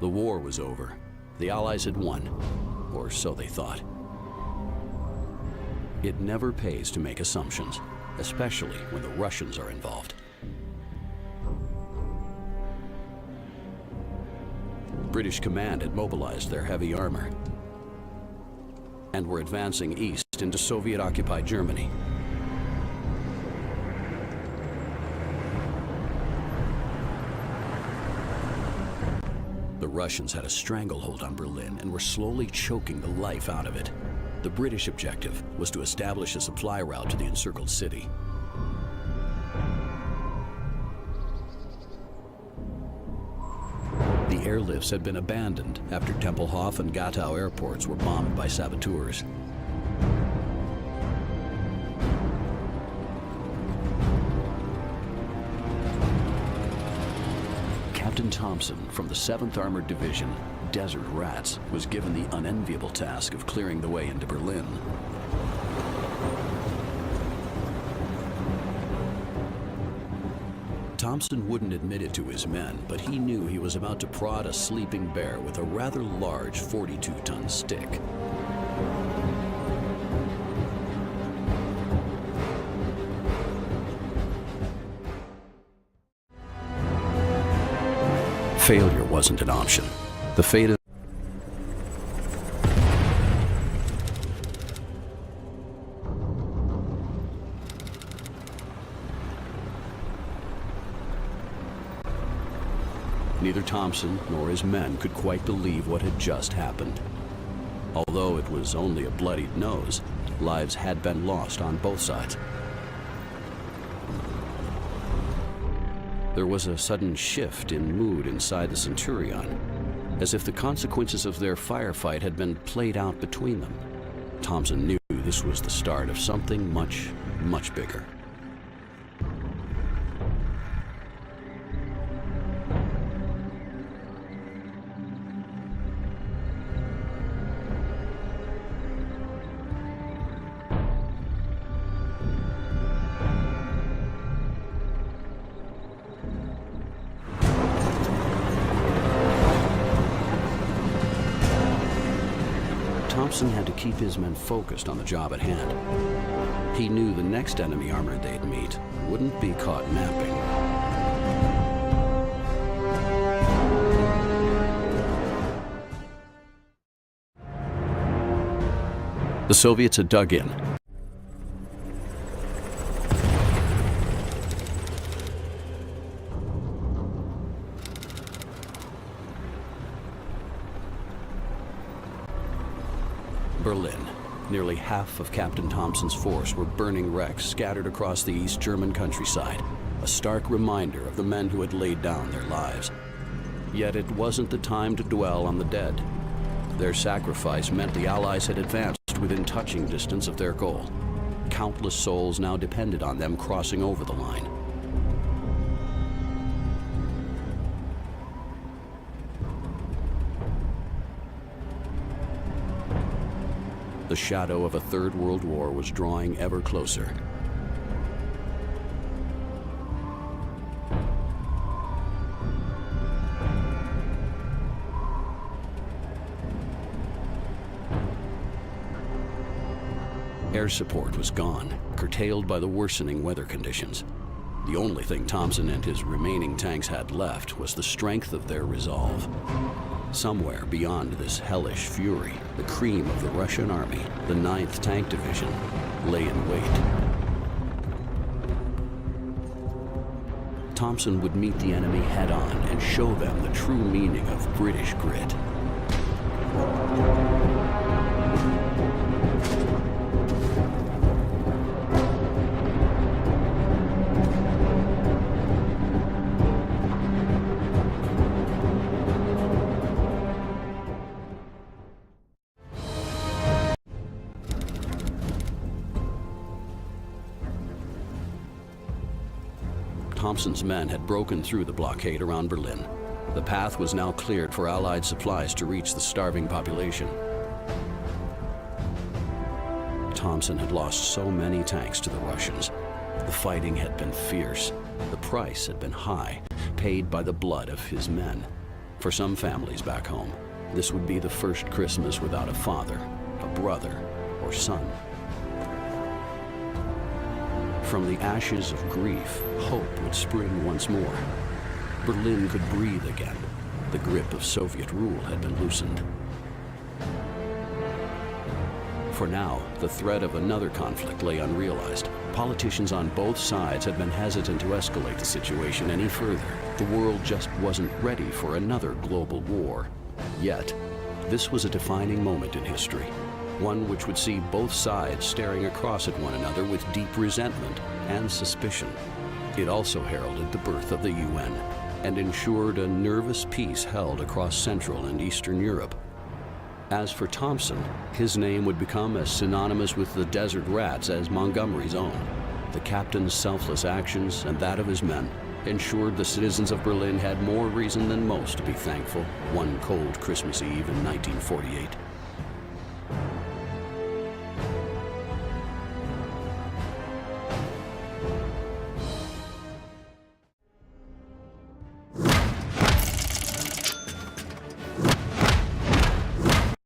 The war was over. The Allies had won, or so they thought. It never pays to make assumptions, especially when the Russians are involved. British command had mobilized their heavy armor and were advancing east into Soviet-occupied Germany. The Russians had a stranglehold on Berlin and were slowly choking the life out of it. The British objective was to establish a supply route to the encircled city. The airlifts had been abandoned after Tempelhof and Gatow airports were bombed by saboteurs. Captain Thompson from the 7th Armored Division, Desert Rats, was given the unenviable task of clearing the way into Berlin. Thompson wouldn't admit it to his men, but he knew he was about to prod a sleeping bear with a rather large 42-ton stick. Failure wasn't an option. The fate of Neither Thompson nor his men could quite believe what had just happened. Although it was only a bloodied nose, lives had been lost on both sides. There was a sudden shift in mood inside the Centurion, as if the consequences of their firefight had been played out between them. Thompson knew this was the start of something much, much bigger. Thompson had to keep his men focused on the job at hand. He knew the next enemy armor they'd meet wouldn't be caught napping. The Soviets had dug in. Berlin. Nearly half of Captain Thompson's force were burning wrecks scattered across the East German countryside, a stark reminder of the men who had laid down their lives. Yet it wasn't the time to dwell on the dead. Their sacrifice meant the Allies had advanced within touching distance of their goal. Countless souls now depended on them crossing over the line. The shadow of a Third World War was drawing ever closer. Air support was gone, curtailed by the worsening weather conditions. The only thing Thompson and his remaining tanks had left was the strength of their resolve. Somewhere beyond this hellish fury, the cream of the Russian army, the 9th Tank Division, lay in wait. Thompson would meet the enemy head-on and show them the true meaning of British grit. Thompson's men had broken through the blockade around Berlin. The path was now cleared for Allied supplies to reach the starving population. Thompson had lost so many tanks to the Russians. The fighting had been fierce. The price had been high, paid by the blood of his men. For some families back home, this would be the first Christmas without a father, a brother, or son. From the ashes of grief, hope would spring once more. Berlin could breathe again. The grip of Soviet rule had been loosened. For now, the threat of another conflict lay unrealized. Politicians on both sides had been hesitant to escalate the situation any further. The world just wasn't ready for another global war. Yet, this was a defining moment in history, one which would see both sides staring across at one another with deep resentment and suspicion. It also heralded the birth of the UN and ensured a nervous peace held across Central and Eastern Europe. As for Thompson, his name would become as synonymous with the desert rats as Montgomery's own. The captain's selfless actions and that of his men ensured the citizens of Berlin had more reason than most to be thankful one cold Christmas Eve in 1948.